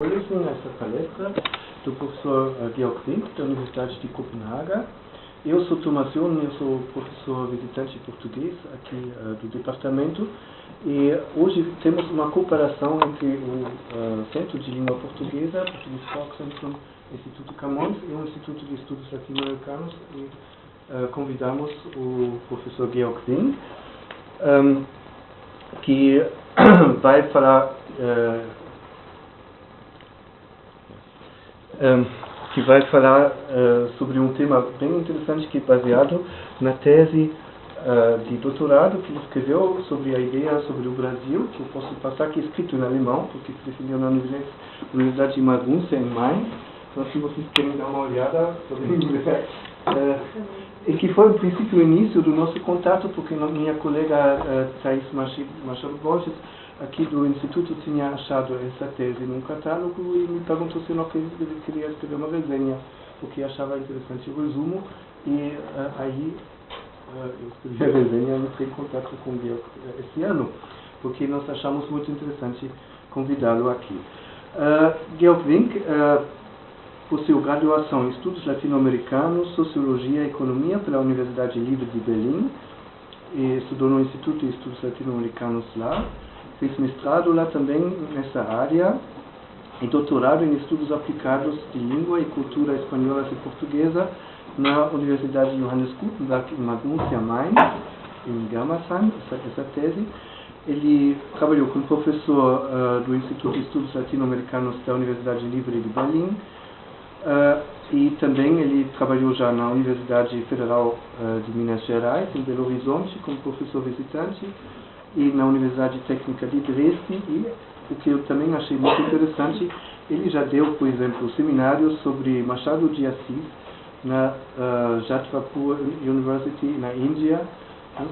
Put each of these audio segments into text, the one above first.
Nessa palestra do professor Georg Wink, da Universidade de Copenhaga. Eu sou Thomas John, eu sou professor visitante português aqui do departamento, e hoje temos uma cooperação entre o Centro de Língua Portuguesa, Portuguese Talk Center, Instituto Camões e o Instituto de Estudos Latino-Americanos, e convidamos o professor Georg Wink, que vai falar sobre um tema bem interessante que é baseado na tese de doutorado que ele escreveu sobre a ideia sobre o Brasil, que eu posso passar, que é escrito em alemão, porque se defendeu na Universidade de Maguncia, em Mainz. Então, se vocês querem dar uma olhada sobre inglês, e que foi, no princípio, o início do nosso contato, porque minha colega Thais Machado Borges, aqui do Instituto, tinha achado essa tese num catálogo e me perguntou se eu não queria escrever uma resenha, porque achava interessante o resumo, e aí eu escrevi a resenha e entrei em contato com o Georg esse ano, porque nós achamos muito interessante convidá-lo aqui. Georg Wink possui graduação em Estudos Latino-Americanos, Sociologia e Economia pela Universidade Livre de Berlim, e estudou no Instituto de Estudos Latino-Americanos lá. Fez mestrado lá também nessa área e doutorado em estudos aplicados de língua e cultura espanhola e portuguesa na Universidade Johannes Gutenberg em Maguncia, Mainz, em Germersheim, essa tese. Ele trabalhou como professor do Instituto de Estudos Latino-Americanos da Universidade Livre de Berlim, e também ele trabalhou já na Universidade Federal de Minas Gerais, em Belo Horizonte, como professor visitante, e na Universidade Técnica de Dresden, e o que eu também achei muito interessante, ele já deu, por exemplo, seminários sobre Machado de Assis na Jadavpur University, na Índia,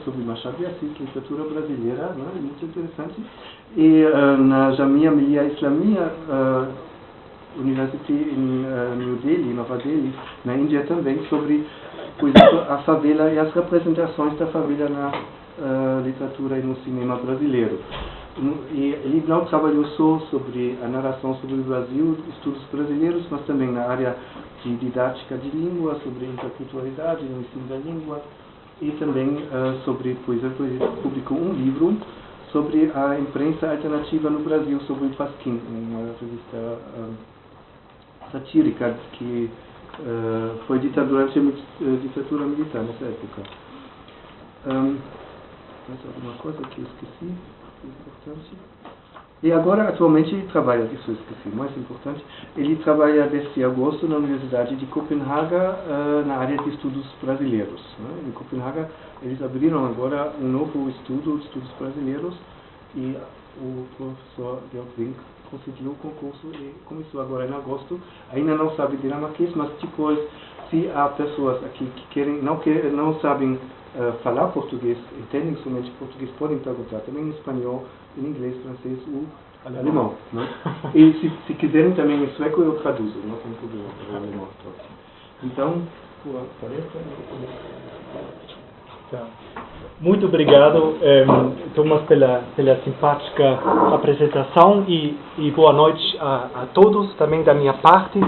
sobre Machado de Assis, literatura brasileira, muito interessante, e na Jamia Millia Islamia University em New Delhi, Nova Delhi, na Índia também, sobre, por exemplo, a favela e as representações da favela na literatura e no cinema brasileiro. E ele não trabalhou só sobre a narração sobre o Brasil, estudos brasileiros, mas também na área de didática de língua, sobre interculturalidade no ensino da língua, e também sobre, por exemplo, ele publicou um livro sobre a imprensa alternativa no Brasil, sobre o Pasquim, uma revista satírica que foi dita durante a ditadura militar nessa época. Mais alguma coisa que eu esqueci? Importante. E agora, atualmente, ele trabalha, isso eu esqueci, mais importante, ele trabalha desde agosto na Universidade de Copenhaga, na área de estudos brasileiros. Em Copenhaga, eles abriram agora um novo estudo de estudos brasileiros, e o professor Georg Wink conseguiu o concurso e começou agora em agosto. Ainda não sabe dinamarquês, mas depois, se há pessoas aqui que não sabem falar português, entendem somente português, podem perguntar também em espanhol, em inglês, francês ou alemão. E se quiserem também em sueco, eu traduzo, não tem problema para o alemão. Então, por palestra. Muito obrigado, Thomas, pela simpática apresentação, e boa noite a todos, também da minha parte.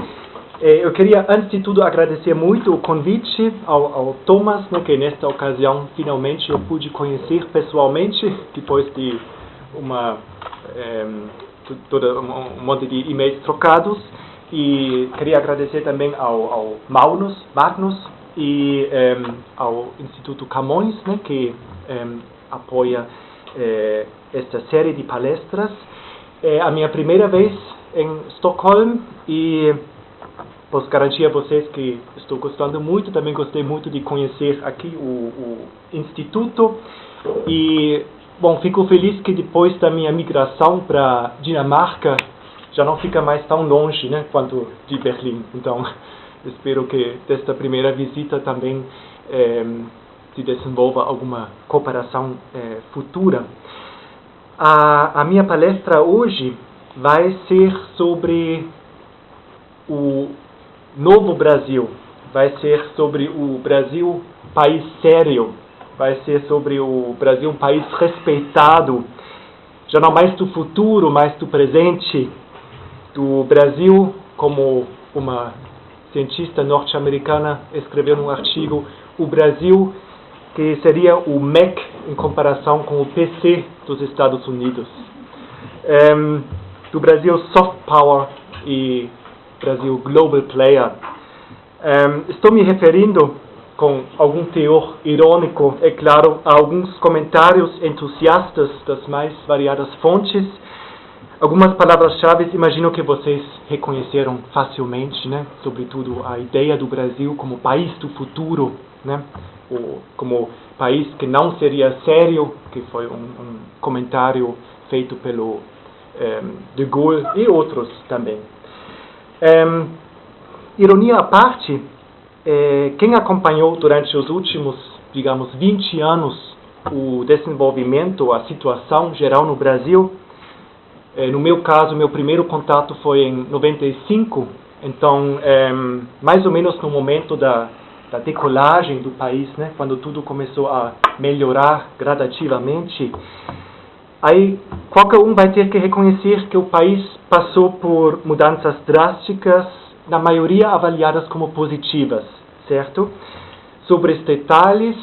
Eu queria, antes de tudo, agradecer muito o convite ao Thomas, que nesta ocasião, finalmente, eu pude conhecer pessoalmente, depois de um monte de e-mails trocados. E queria agradecer também ao Magnus e ao Instituto Camões, que apoia esta série de palestras. É a minha primeira vez em Estocolmo, e posso garantir a vocês que estou gostando muito. Também gostei muito de conhecer aqui o Instituto. E, bom, fico feliz que depois da minha migração para Dinamarca, já não fica mais tão longe, quanto de Berlim. Então, espero que desta primeira visita também se desenvolva alguma cooperação futura. A minha palestra hoje vai ser sobre o Novo Brasil, vai ser sobre o Brasil país sério, vai ser sobre o Brasil país respeitado, já não mais do futuro, mas do presente, do Brasil, como uma cientista norte-americana escreveu num artigo, o Brasil que seria o Mac em comparação com o PC dos Estados Unidos. Do Brasil soft power e Brasil global player. Estou me referindo, com algum teor irônico, é claro, a alguns comentários entusiastas das mais variadas fontes. Algumas palavras-chave, imagino que vocês reconheceram facilmente, né? Sobretudo a ideia do Brasil como país do futuro, né? Ou como país que não seria sério, que foi um comentário feito pelo de Gaulle e outros também. Ironia à parte, quem acompanhou durante os últimos, digamos, 20 anos o desenvolvimento, a situação geral no Brasil, no meu caso, meu primeiro contato foi em 95, então, mais ou menos no momento da decolagem do país, né, quando tudo começou a melhorar gradativamente, aí qualquer um vai ter que reconhecer que o país passou por mudanças drásticas, na maioria avaliadas como positivas, certo? Sobre os detalhes,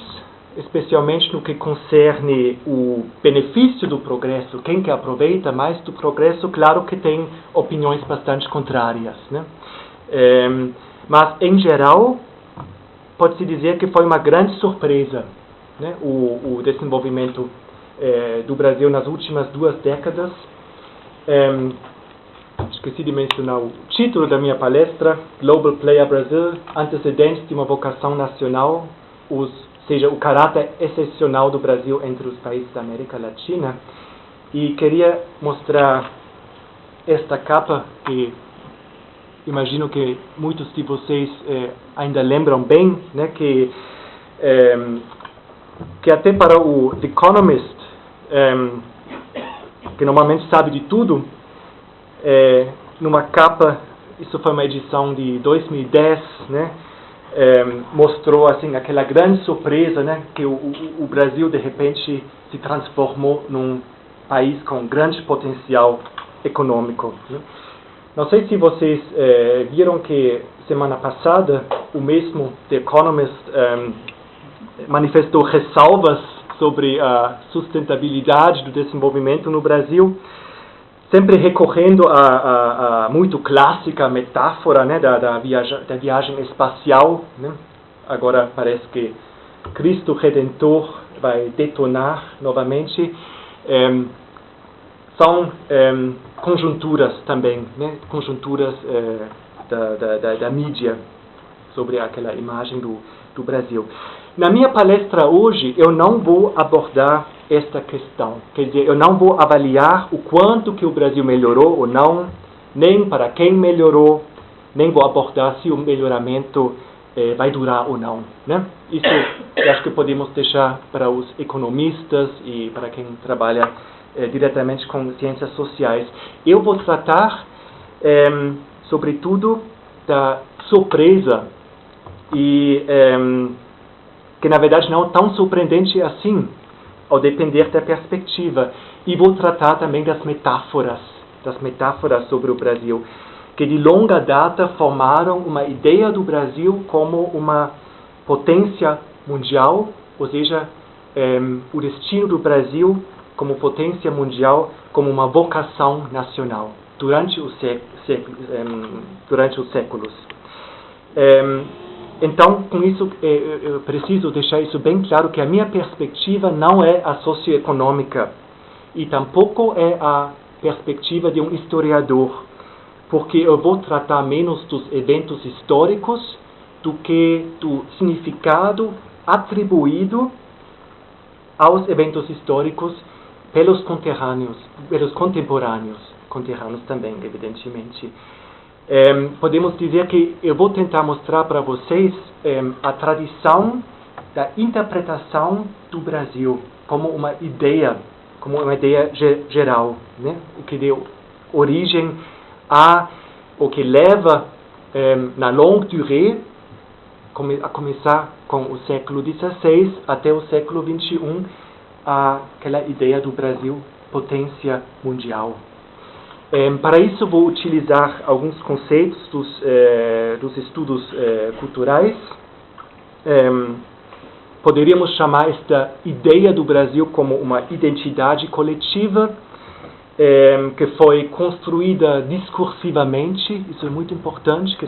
especialmente no que concerne o benefício do progresso, quem que aproveita mais do progresso, claro que tem opiniões bastante contrárias, né? Mas, em geral, pode-se dizer que foi uma grande surpresa, né? O desenvolvimento do Brasil nas últimas 2 décadas. Esqueci de mencionar o título da minha palestra, Global Player Brasil, antecedentes de uma vocação nacional, seja, o caráter excepcional do Brasil entre os países da América Latina. E queria mostrar esta capa, que imagino que muitos de vocês ainda lembram bem, né, que até para o The Economist, que normalmente sabe de tudo, numa capa, isso foi uma edição de 2010, né, mostrou assim aquela grande surpresa, né, que o Brasil de repente se transformou num país com grande potencial econômico, né. Não sei se vocês viram que semana passada o mesmo The Economist manifestou ressalvas sobre a sustentabilidade do desenvolvimento no Brasil, sempre recorrendo a muito clássica metáfora, né, da viagem espacial, né? Agora parece que Cristo Redentor vai detonar novamente. São conjunturas também, né? Conjunturas da mídia sobre aquela imagem do Brasil. Na minha palestra hoje, eu não vou abordar esta questão. Quer dizer, eu não vou avaliar o quanto que o Brasil melhorou ou não, nem para quem melhorou, nem vou abordar se o melhoramento vai durar ou não, né? Isso eu acho que podemos deixar para os economistas e para quem trabalha diretamente com ciências sociais. Eu vou tratar, sobretudo, da surpresa e que na verdade não é tão surpreendente assim, ao depender da perspectiva. E vou tratar também das metáforas sobre o Brasil, que de longa data formaram uma ideia do Brasil como uma potência mundial, ou seja, o destino do Brasil como potência mundial, como uma vocação nacional, durante os séculos. Então, com isso, eu preciso deixar isso bem claro, que a minha perspectiva não é a socioeconômica e tampouco é a perspectiva de um historiador, porque eu vou tratar menos dos eventos históricos do que do significado atribuído aos eventos históricos pelos contemporâneos também, evidentemente. Podemos dizer que eu vou tentar mostrar para vocês a tradição da interpretação do Brasil como uma ideia geral, né? O que deu origem o que leva na longue durée, a começar com o século XVI até o século XXI, aquela ideia do Brasil potência mundial. Para isso vou utilizar alguns conceitos dos estudos culturais. Poderíamos chamar esta ideia do Brasil como uma identidade coletiva que foi construída discursivamente. Isso é muito importante, que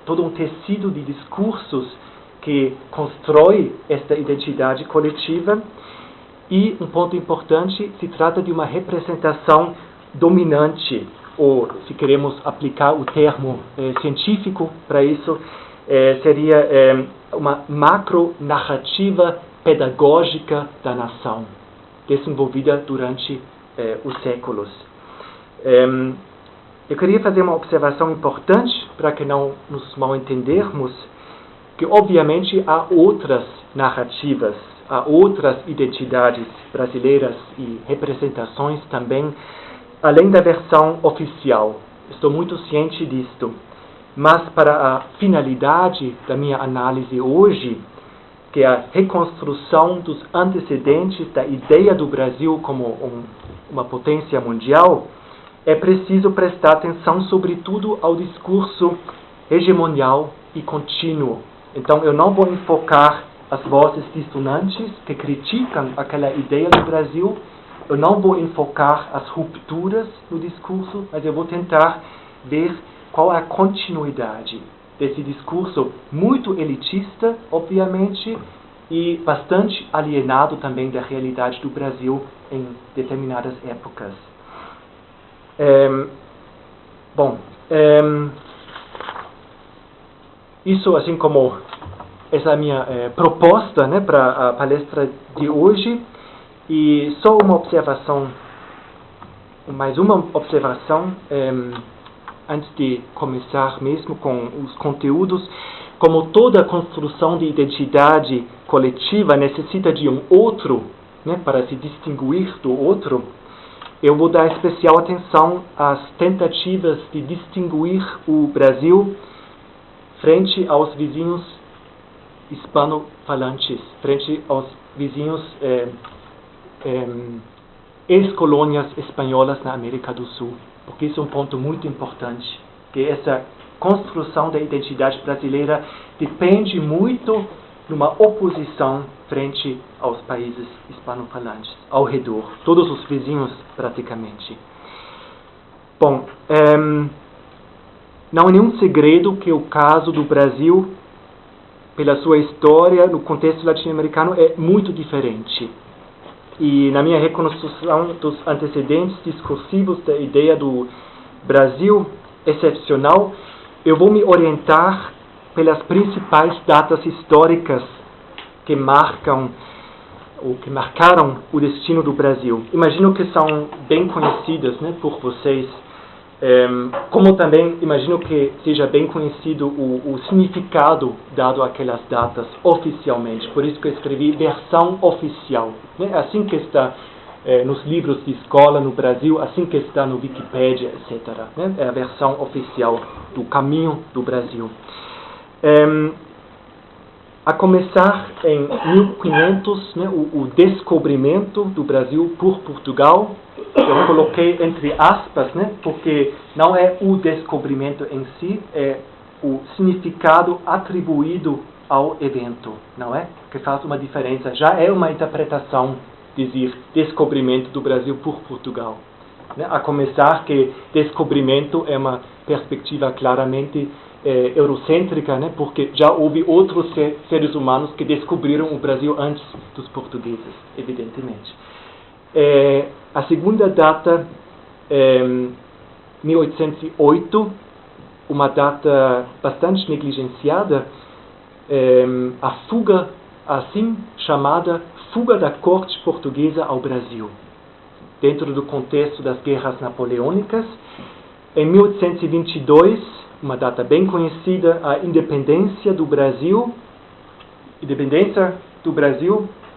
todo um tecido de discursos que constrói esta identidade coletiva. E um ponto importante, se trata de uma representação dominante, ou se queremos aplicar o termo científico para isso, seria uma macronarrativa pedagógica da nação, desenvolvida durante os séculos. Eu queria fazer uma observação importante, para que não nos mal entendermos, que obviamente há outras narrativas, há outras identidades brasileiras e representações também, além da versão oficial. Estou muito ciente disto. Mas para a finalidade da minha análise hoje, que é a reconstrução dos antecedentes da ideia do Brasil como uma potência mundial, é preciso prestar atenção sobretudo ao discurso hegemonial e contínuo. Então eu não vou enfocar as vozes dissonantes que criticam aquela ideia do Brasil, eu não vou enfocar as rupturas no discurso, mas eu vou tentar ver qual é a continuidade desse discurso muito elitista, obviamente, e bastante alienado também da realidade do Brasil em determinadas épocas. Isso, assim como essa é a minha proposta, né, para a palestra de hoje. E só mais uma observação, antes de começar mesmo com os conteúdos. Como toda construção de identidade coletiva necessita de um outro, né, para se distinguir do outro, eu vou dar especial atenção às tentativas de distinguir o Brasil frente aos vizinhos hispanofalantes, frente aos vizinhos ex-colônias espanholas na América do Sul, porque isso é um ponto muito importante, que essa construção da identidade brasileira depende muito de uma oposição frente aos países hispanofalantes, ao redor, todos os vizinhos praticamente. Bom, não é nenhum segredo que o caso do Brasil, pela sua história, no contexto latino-americano, é muito diferente. E na minha reconstrução dos antecedentes discursivos da ideia do Brasil excepcional, eu vou me orientar pelas principais datas históricas que marcaram o destino do Brasil. Imagino que são bem conhecidas, né, por vocês, como também imagino que seja bem conhecido o significado dado àquelas datas oficialmente. Por isso que eu escrevi versão oficial, né? Assim que está nos livros de escola no Brasil, assim que está no Wikipedia, etc. Né? É a versão oficial do caminho do Brasil. A começar em 1500, né, o descobrimento do Brasil por Portugal. Eu coloquei entre aspas, né, porque não é o descobrimento em si, é o significado atribuído ao evento, não é? Que faz uma diferença. Já é uma interpretação dizer descobrimento do Brasil por Portugal. Né? A começar que descobrimento é uma perspectiva claramente eurocêntrica, né? Porque já houve outros seres humanos que descobriram o Brasil antes dos portugueses, evidentemente. A segunda data, 1808, uma data bastante negligenciada, a fuga, assim chamada fuga da corte portuguesa ao Brasil, dentro do contexto das guerras napoleônicas. Em 1822, uma data bem conhecida, a independência do Brasil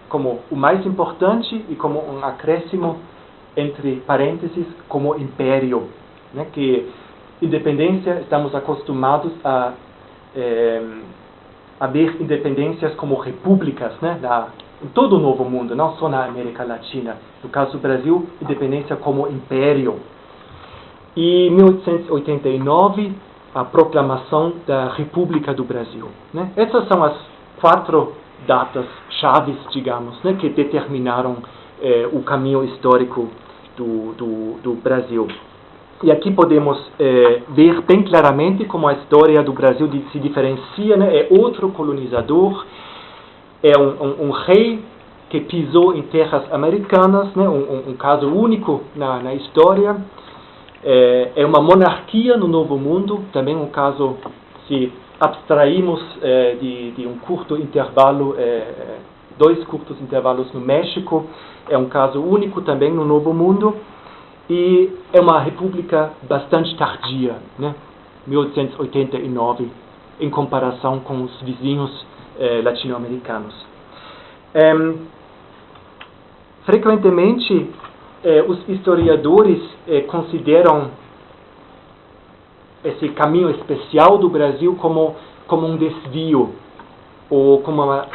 como o mais importante e como um acréscimo, entre parênteses, como império. Né? Que independência, estamos acostumados a ver independências como repúblicas, né? Em todo o Novo Mundo, não só na América Latina. No caso do Brasil, independência como império. e 1889, a proclamação da República do Brasil, né? Essas são as 4 datas chaves, digamos, né, que determinaram o caminho histórico do Brasil. E aqui podemos ver bem claramente como a história do Brasil se diferencia, né? É outro colonizador, é um rei que pisou em terras americanas, né? Um caso único na história. É uma monarquia no Novo Mundo, também um caso, se abstraímos de um curto intervalo, 2 curtos intervalos no México, é um caso único também no Novo Mundo, e é uma república bastante tardia, né? 1889, em comparação com os vizinhos latino-americanos. Frequentemente, os historiadores consideram esse caminho especial do Brasil como um desvio, ou como uma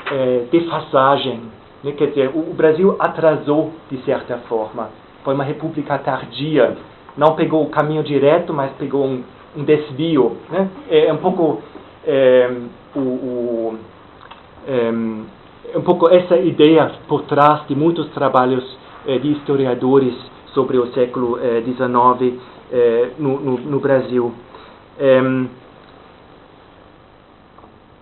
defasagem, né? Quer dizer, o Brasil atrasou de certa forma, foi uma república tardia, não pegou o caminho direto, mas pegou um desvio, né? É um pouco um pouco essa ideia por trás de muitos trabalhos de historiadores sobre o século XIX no Brasil.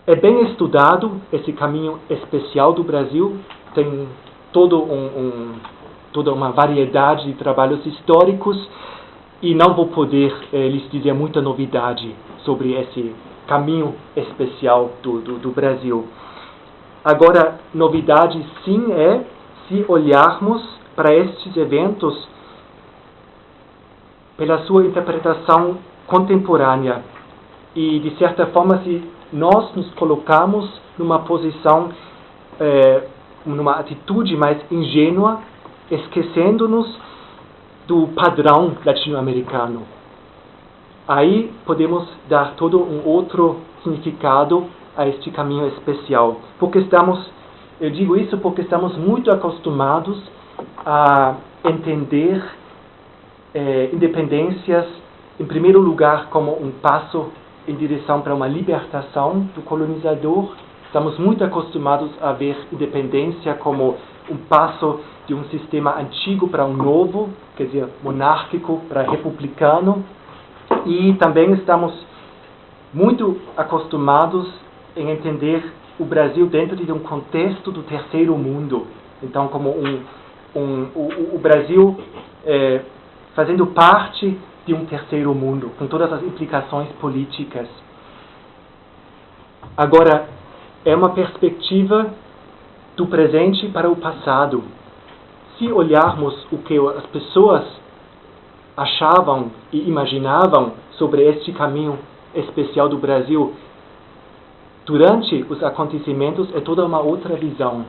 É bem estudado esse caminho especial do Brasil, tem toda uma variedade de trabalhos históricos, e não vou poder lhes dizer muita novidade sobre esse caminho especial do Brasil. Agora, novidade sim é se olharmos para estes eventos pela sua interpretação contemporânea e, de certa forma, se nós nos colocamos numa posição, numa atitude mais ingênua, esquecendo-nos do padrão latino-americano. Aí podemos dar todo um outro significado a este caminho especial. Eu digo isso porque estamos muito acostumados a entender independências, em primeiro lugar, como um passo em direção para uma libertação do colonizador. Estamos muito acostumados a ver independência como um passo de um sistema antigo para um novo, quer dizer, monárquico para republicano. E também estamos muito acostumados em entender o Brasil dentro de um contexto do terceiro mundo. Então, como o Brasil fazendo parte de um terceiro mundo, com todas as implicações políticas. Agora, é uma perspectiva do presente para o passado. Se olharmos o que as pessoas achavam e imaginavam sobre este caminho especial do Brasil durante os acontecimentos, é toda uma outra visão.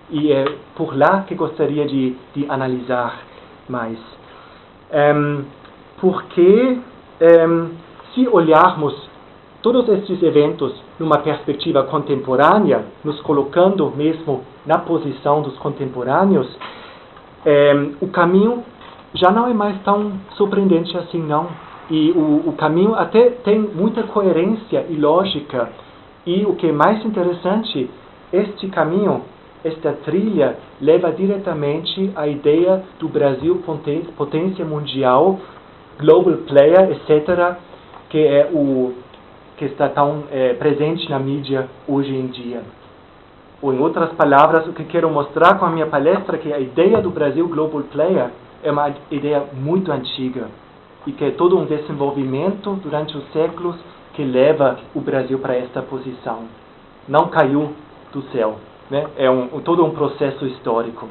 E é por lá que gostaria de analisar mais. Porque se olharmos todos estes eventos numa perspectiva contemporânea, nos colocando mesmo na posição dos contemporâneos, o caminho já não é mais tão surpreendente assim, não. E o caminho até tem muita coerência e lógica. E o que é mais interessante, este caminho, esta trilha, leva diretamente à ideia do Brasil potência mundial, global player, etc., que está tão presente na mídia hoje em dia. Ou, em outras palavras, o que quero mostrar com a minha palestra é que a ideia do Brasil global player é uma ideia muito antiga e que é todo um desenvolvimento durante os séculos que leva o Brasil para esta posição. Não caiu do céu, né? É todo um processo histórico.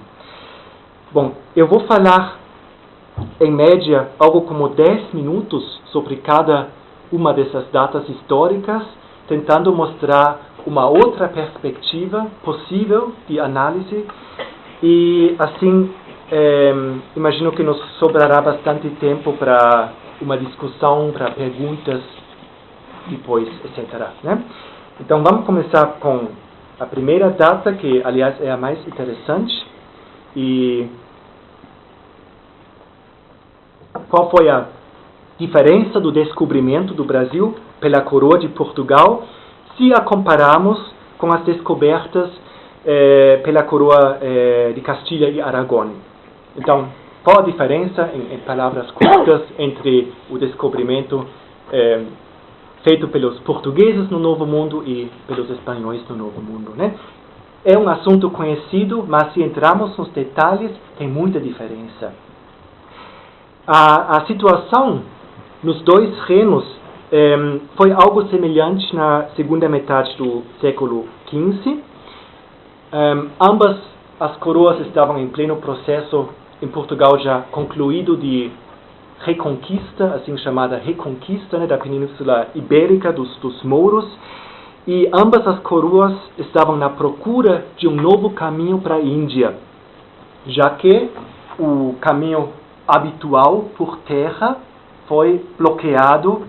Bom, eu vou falar em média algo como 10 minutos sobre cada uma dessas datas históricas, tentando mostrar uma outra perspectiva possível de análise, e assim imagino que nos sobrará bastante tempo para uma discussão, para perguntas depois, etc., né? Então vamos começar com a primeira data, que aliás é a mais interessante. E qual foi a diferença do descobrimento do Brasil pela coroa de Portugal, se a compararmos com as descobertas pela coroa de Castilha e Aragão. Então, qual a diferença, em palavras curtas, entre o descobrimento feito pelos portugueses no Novo Mundo e pelos espanhóis no Novo Mundo, né? É um assunto conhecido, mas se entrarmos nos detalhes, tem muita diferença. A situação nos dois reinos foi algo semelhante na segunda metade do século XV. Ambas as coroas estavam em pleno processo, em Portugal já concluído, de reconquista, assim chamada reconquista, né, da Península Ibérica, dos mouros, e ambas as coroas estavam na procura de um novo caminho para a Índia, já que o caminho habitual por terra foi bloqueado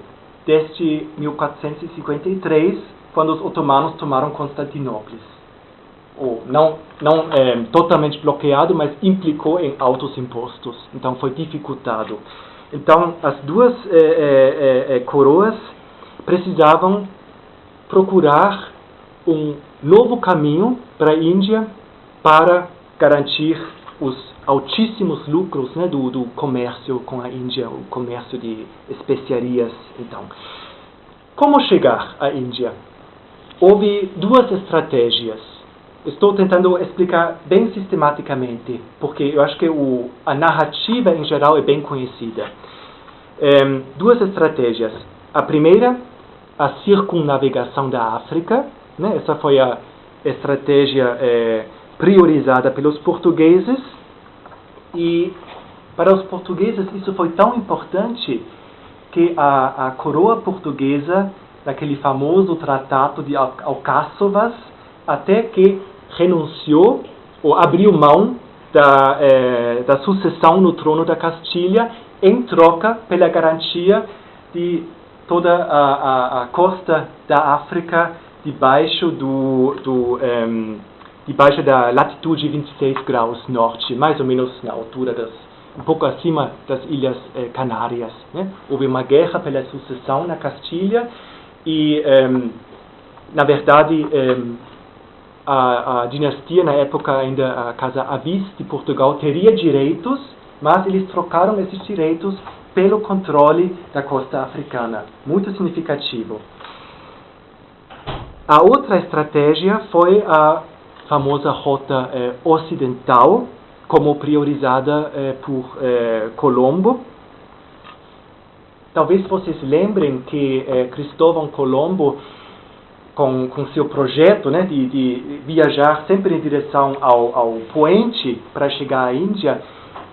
desde 1453, quando os otomanos tomaram Constantinopla. Não totalmente bloqueado, mas implicou em altos impostos, então foi dificultado. Então, as duas coroas precisavam procurar um novo caminho para a Índia para garantir os altíssimos lucros, né, do comércio com a Índia, o comércio de especiarias. Então, como chegar à Índia? Houve duas estratégias. Estou tentando explicar bem sistematicamente, porque eu acho que a narrativa em geral é bem conhecida. Duas estratégias. A primeira, a circunnavegação da África, né? Essa foi a estratégia priorizada pelos portugueses, e para os portugueses isso foi tão importante que a coroa portuguesa, naquele famoso tratado de Alcáçovas, até que renunciou ou abriu mão da sucessão no trono da Castilha em troca pela garantia de toda a costa da África debaixo debaixo da latitude 26 graus norte, mais ou menos na altura um pouco acima das Ilhas Canárias, né? Houve uma guerra pela sucessão na Castilha e, na verdade, a dinastia, na época ainda a Casa Avis de Portugal, teria direitos, mas eles trocaram esses direitos pelo controle da costa africana. Muito significativo. A outra estratégia foi a famosa rota ocidental, como priorizada por Colombo. Talvez vocês lembrem que Cristóvão Colombo, com seu projeto, né, de viajar sempre em direção ao poente para chegar à Índia,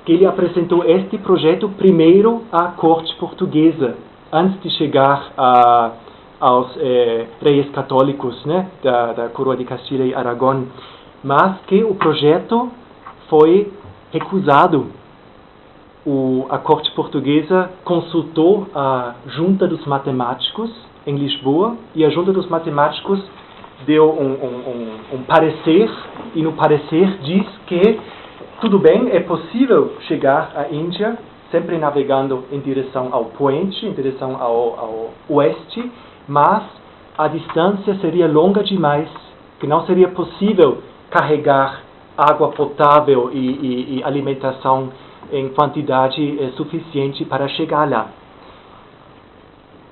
que ele apresentou este projeto primeiro à corte portuguesa, antes de chegar aos reis católicos, né, da coroa de Castilha e Aragão, mas que o projeto foi recusado. A corte portuguesa consultou a Junta dos Matemáticos em Lisboa, e a Junta dos Matemáticos deu um parecer, e no parecer diz que tudo bem, é possível chegar à Índia, sempre navegando em direção ao poente, em direção ao oeste, mas a distância seria longa demais, que não seria possível carregar água potável e alimentação em quantidade suficiente para chegar lá.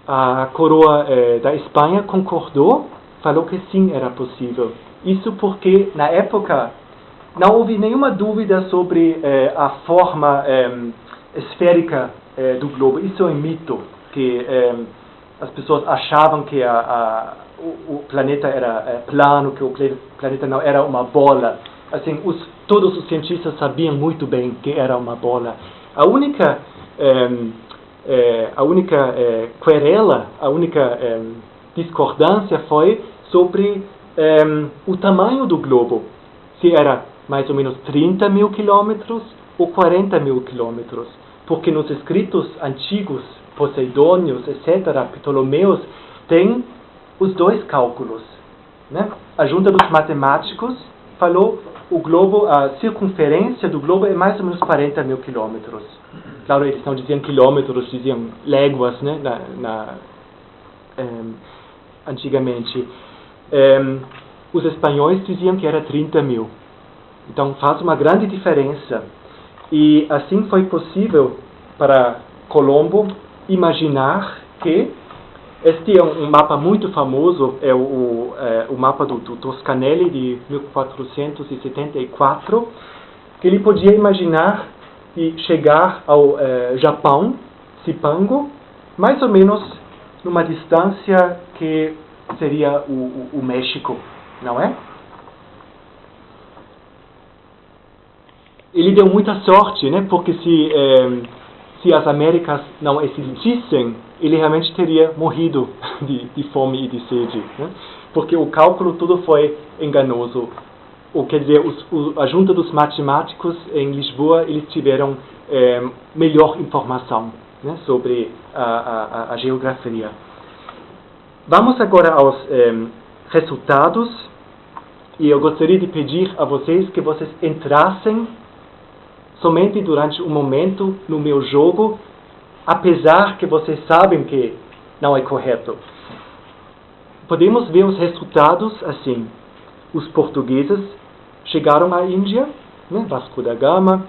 A coroa da Espanha concordou, falou que sim, era possível. Isso porque, na época, não houve nenhuma dúvida sobre a forma esférica do globo. Isso é um mito, que as pessoas achavam que o planeta era plano, que o planeta não era uma bola. Assim, todos os cientistas sabiam muito bem que era uma bola. A única querela, a única discordância foi sobre o tamanho do globo. Se era mais ou menos 30 mil quilômetros ou 40 mil quilômetros. Porque nos escritos antigos, Poseidônios, etc., Ptolomeus, tem os dois cálculos, né? A Junta dos Matemáticos falou o globo, a circunferência do globo é mais ou menos 40 mil quilômetros. claro, eles não diziam quilômetros, diziam léguas, né, antigamente. Os espanhóis diziam que era 30 mil. Então faz uma grande diferença. E assim foi possível para Colombo imaginar que este é um mapa muito famoso, é o mapa do Toscanelli de 1474, que ele podia imaginar e chegar ao Japão, Cipango, mais ou menos numa distância que seria o México, não é? Ele deu muita sorte, né? Porque se as Américas não existissem, ele realmente teria morrido de fome e de sede, né? Porque o cálculo todo foi enganoso. Ou quer dizer, a junta dos matemáticos em Lisboa, eles tiveram melhor informação, né, sobre a geografia. Vamos agora aos resultados, e eu gostaria de pedir a vocês que vocês entrassem somente durante um momento no meu jogo, apesar que vocês sabem que não é correto. Podemos ver os resultados assim. Os portugueses chegaram à Índia, né, Vasco da Gama,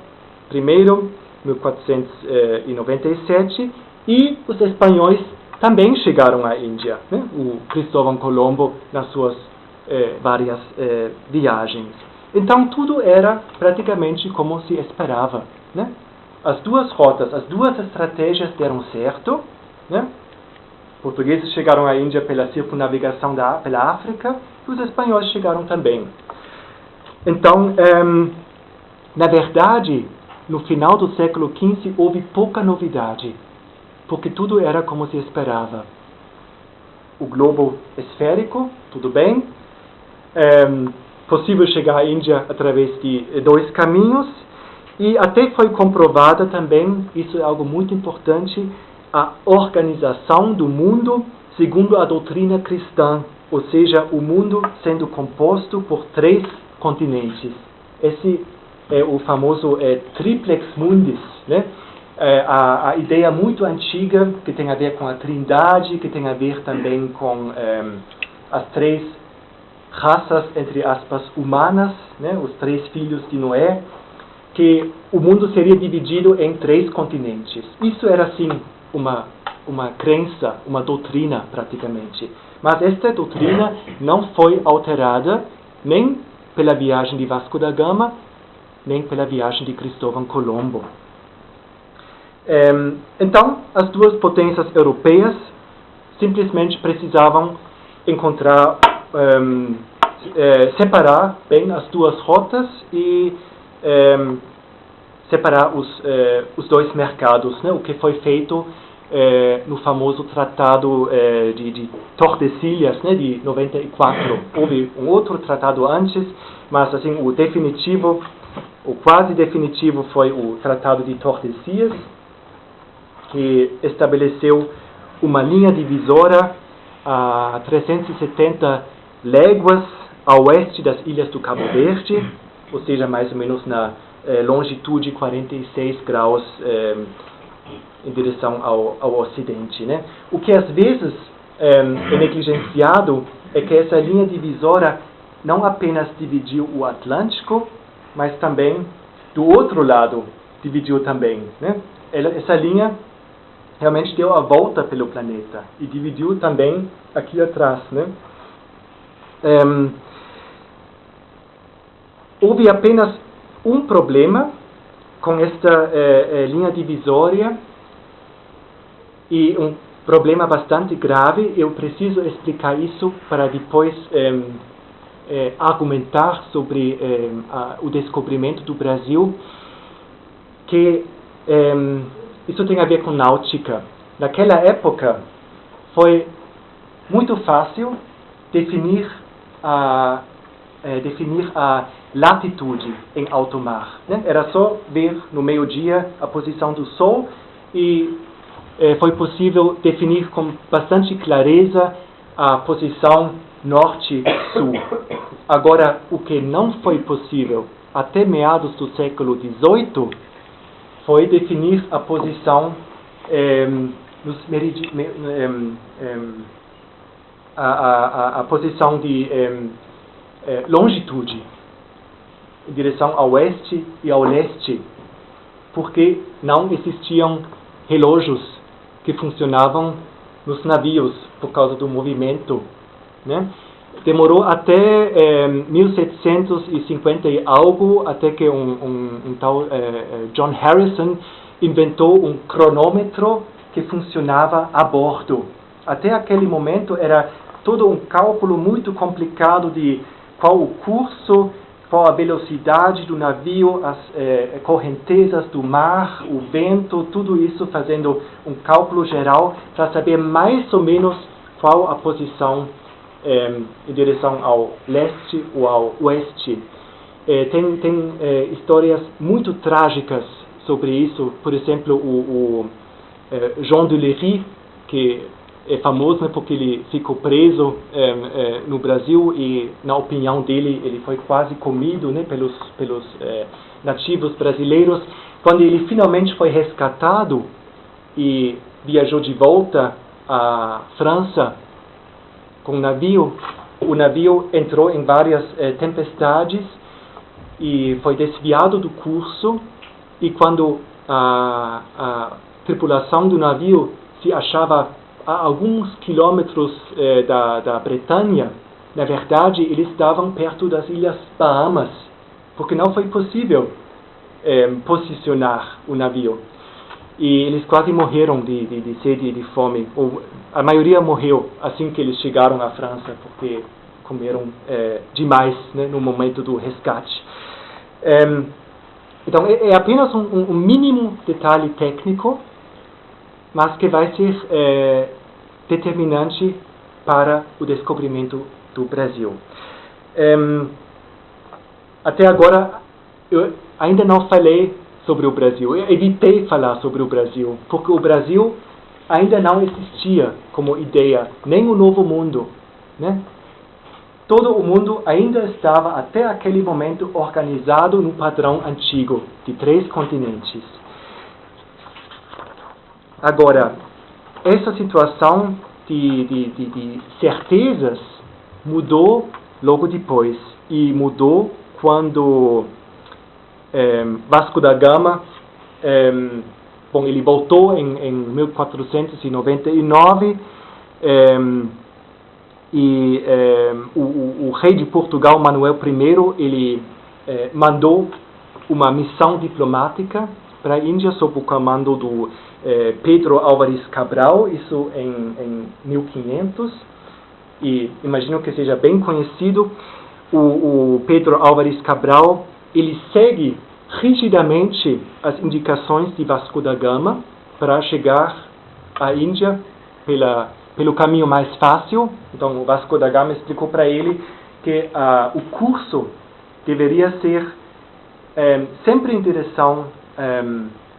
primeiro, 1497, e os espanhóis também chegaram à Índia, né, o Cristóvão Colombo nas suas várias viagens. Então tudo era praticamente como se esperava, né? As duas rotas, as duas estratégias deram certo, né? Portugueses chegaram à Índia pela circunnavigação pela África, e os espanhóis chegaram também. Então, na verdade, no final do século XV houve pouca novidade, porque tudo era como se esperava. O globo esférico, tudo bem. Possível chegar à Índia através de 2 caminhos, e até foi comprovada também, isso é algo muito importante, a organização do mundo segundo a doutrina cristã, ou seja, o mundo sendo composto por 3 continentes. Esse é o famoso triplex mundis, né? A ideia muito antiga que tem a ver com a Trindade, que tem a ver também com as 3 raças, entre aspas, humanas, né? Os 3 filhos de Noé, que o mundo seria dividido em 3 continentes. Isso era, assim, uma crença, uma doutrina, praticamente. Mas esta doutrina não foi alterada nem pela viagem de Vasco da Gama, nem pela viagem de Cristóvão Colombo. Então, as duas potências europeias simplesmente precisavam encontrar, separar bem as duas rotas e separar os 2 mercados, né? O que foi feito no famoso tratado de Tordesilhas, né, de 94. Houve um outro tratado antes, mas assim, o definitivo, o quase definitivo foi o tratado de Tordesilhas, que estabeleceu uma linha divisória a 370 léguas a oeste das ilhas do Cabo Verde, ou seja, mais ou menos na longitude 46 graus em direção ao ocidente, né? O que às vezes é negligenciado é que essa linha divisória não apenas dividiu o Atlântico, mas também do outro lado dividiu também, né? Essa linha realmente deu a volta pelo planeta e dividiu também aqui atrás, né? Houve apenas um problema com esta linha divisória, e um problema bastante grave. Eu preciso explicar isso para depois argumentar sobre o descobrimento do Brasil, que isso tem a ver com náutica. Naquela época foi muito fácil definir a latitude em alto mar, né? Era só ver no meio-dia a posição do Sol e foi possível definir com bastante clareza a posição norte-sul. Agora, o que não foi possível até meados do século XVIII foi definir a posição a posição de longitude em direção ao oeste e ao leste, porque não existiam relógios que funcionavam nos navios por causa do movimento, né? Demorou até 1750 e algo, até que um tal John Harrison inventou um cronômetro que funcionava a bordo. Até aquele momento era todo um cálculo muito complicado de qual o curso, qual a velocidade do navio, as correntezas do mar, o vento, tudo isso fazendo um cálculo geral para saber mais ou menos qual a posição em direção ao leste ou ao oeste. Tem histórias muito trágicas sobre isso. Por exemplo, o Jean de Léry, que é famoso, né, porque ele ficou preso no Brasil e, na opinião dele, ele foi quase comido, né, pelos nativos brasileiros. Quando ele finalmente foi resgatado e viajou de volta à França com o navio entrou em várias tempestades e foi desviado do curso, e quando a tripulação do navio se achava a alguns quilômetros da Bretanha, na verdade eles estavam perto das Ilhas Bahamas, porque não foi possível posicionar o navio. E eles quase morreram de sede e de fome. A maioria morreu assim que eles chegaram à França, porque comeram demais, né, no momento do resgate. Então, é apenas um mínimo detalhe técnico, mas que vai ser determinante para o descobrimento do Brasil. Até agora, eu ainda não falei sobre o Brasil. Eu evitei falar sobre o Brasil, porque o Brasil ainda não existia como ideia, nem o Novo Mundo, né? Todo o mundo ainda estava, até aquele momento, organizado no padrão antigo, de 3 continentes. Agora, essa situação de certezas mudou logo depois, e mudou quando Vasco da Gama, ele voltou em 1499, e o rei de Portugal, Manuel I, ele mandou uma missão diplomática para a Índia sob o comando do Pedro Álvares Cabral, isso em 1500, e imagino que seja bem conhecido. O Pedro Álvares Cabral, ele segue rigidamente as indicações de Vasco da Gama para chegar à Índia pelo caminho mais fácil. Então, o Vasco da Gama explicou para ele que o curso deveria ser sempre em direção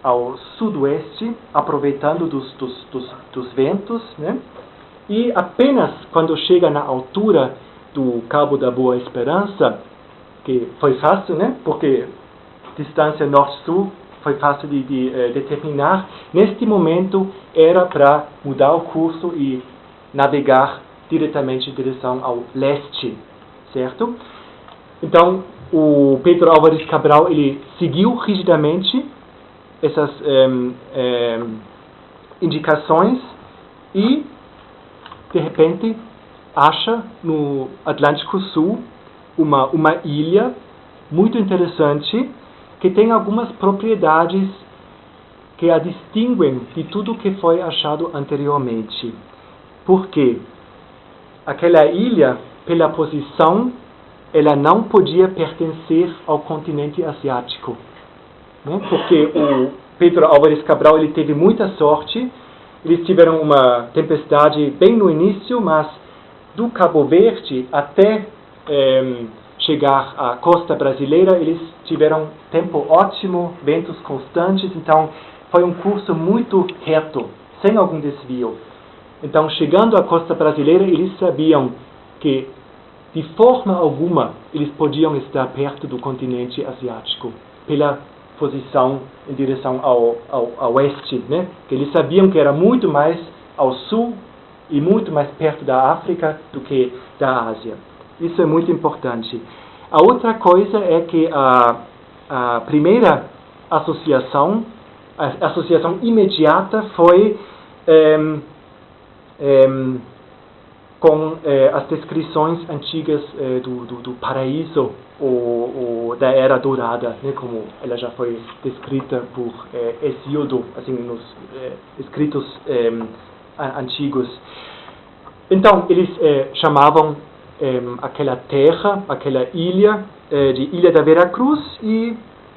ao sudoeste, aproveitando dos ventos, né? E apenas quando chega na altura do Cabo da Boa Esperança, que foi fácil, né? Porque distância norte-sul foi fácil de determinar. Neste momento era para mudar o curso e navegar diretamente em direção ao leste, certo? Então, o Pedro Álvares Cabral, ele seguiu rigidamente essas indicações e, de repente, acha no Atlântico Sul uma ilha muito interessante, que tem algumas propriedades que a distinguem de tudo que foi achado anteriormente. Por quê? Aquela ilha, pela posição, ela não podia pertencer ao continente asiático, né? Porque o Pedro Álvares Cabral, ele teve muita sorte. Eles tiveram uma tempestade bem no início, mas do Cabo Verde até chegar à costa brasileira, eles tiveram tempo ótimo, ventos constantes, então foi um curso muito reto, sem algum desvio. Então, chegando à costa brasileira, eles sabiam que, de forma alguma, eles podiam estar perto do continente asiático, pela posição em direção ao oeste, né? Que eles sabiam que era muito mais ao sul e muito mais perto da África do que da Ásia. Isso é muito importante. A outra coisa é que a primeira associação, a associação imediata foi com as descrições antigas do paraíso ou da Era Dourada, né, como ela já foi descrita por Hesíodo, assim, nos escritos antigos. Então, eles chamavam aquela terra, aquela ilha, de Ilha da Veracruz e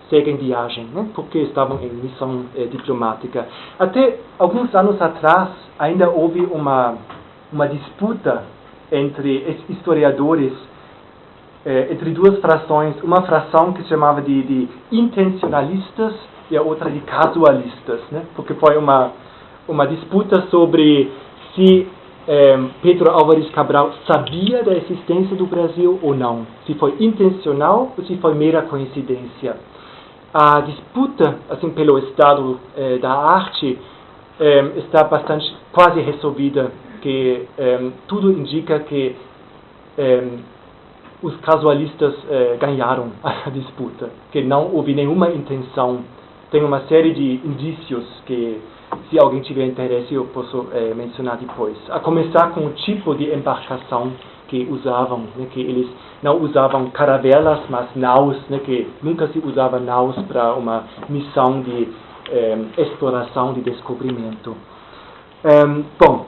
seguem viagem, né, porque estavam em missão diplomática. Até alguns anos atrás, ainda houve uma disputa entre historiadores, entre duas frações, uma fração que se chamava de intencionalistas e a outra de casualistas, né? Porque foi uma disputa sobre se Pedro Álvares Cabral sabia da existência do Brasil ou não, se foi intencional ou se foi mera coincidência. A disputa, assim, pelo estado da arte está quase resolvida, que tudo indica que os casualistas ganharam a disputa, que não houve nenhuma intenção. Tem uma série de indícios que, se alguém tiver interesse, eu posso mencionar depois. A começar com o tipo de embarcação que usavam, né, que eles não usavam caravelas, mas naus, né, que nunca se usava naus para uma missão de exploração, de descobrimento. Bom,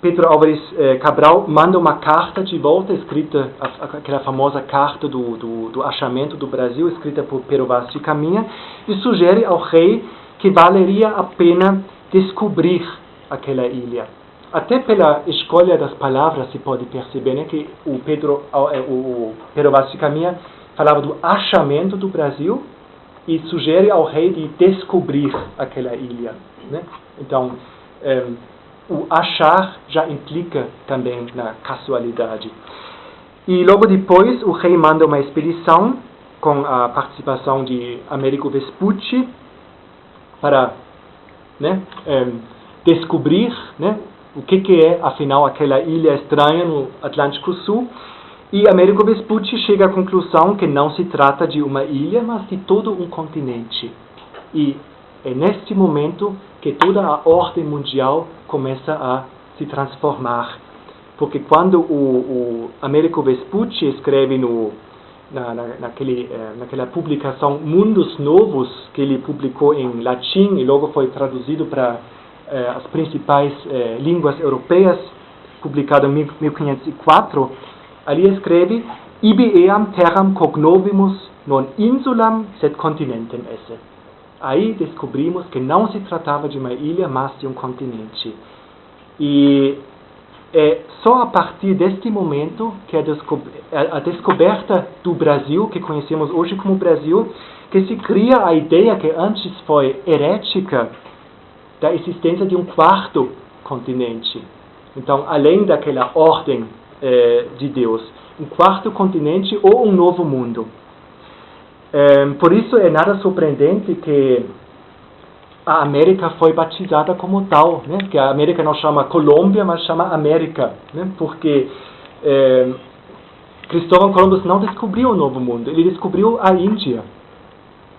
Pedro Álvares Cabral manda uma carta de volta, escrita, aquela famosa carta do achamento do Brasil, escrita por Pero Vaz de Caminha, e sugere ao rei que valeria a pena descobrir aquela ilha. Até pela escolha das palavras se pode perceber, né, que o Pero Vaz de Caminha falava do achamento do Brasil e sugere ao rei de descobrir aquela ilha, né? Então, o achar já implica também na casualidade. E logo depois o rei manda uma expedição com a participação de Américo Vespucci para, né, descobrir, né, o que é afinal aquela ilha estranha no Atlântico Sul. E Américo Vespucci chega à conclusão que não se trata de uma ilha, mas de todo um continente. E é neste momento que toda a ordem mundial começa a se transformar. Porque quando o Américo Vespucci escreve naquela publicação Mundos Novos, que ele publicou em latim e logo foi traduzido para as principais línguas europeias, publicado em 1504, ali escreve: Ibi eam terram cognovimus non insulam sed continentem esse. Aí descobrimos que não se tratava de uma ilha, mas de um continente. E é só a partir deste momento que a descoberta do Brasil, que conhecemos hoje como Brasil, que se cria a ideia que antes foi herética da existência de um quarto continente. Então, além daquela ordem de Deus, um quarto continente ou um novo mundo. Por isso é nada surpreendente que a América foi batizada como tal, né? Que a América não chama Colômbia, mas chama América, né? Porque Cristóvão Colombo não descobriu o Novo Mundo, ele descobriu a Índia,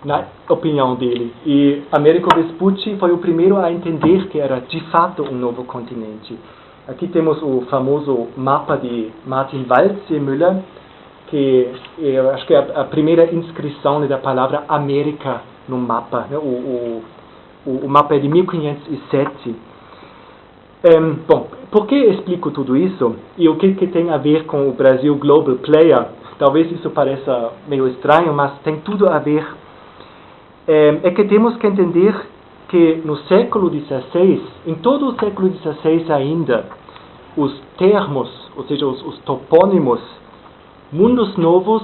na opinião dele. E Américo Vespucci foi o primeiro a entender que era de fato um novo continente. Aqui temos o famoso mapa de Martin Waldseemüller, que eu acho que é a primeira inscrição, né, da palavra América no mapa, né? O mapa é de 1507. Bom, por que explico tudo isso? E o que tem a ver com o Brasil Global Player? Talvez isso pareça meio estranho, mas tem tudo a ver. É que temos que entender que no século XVI, em todo o século XVI ainda, os termos, ou seja, os topônimos, Mundos Novos,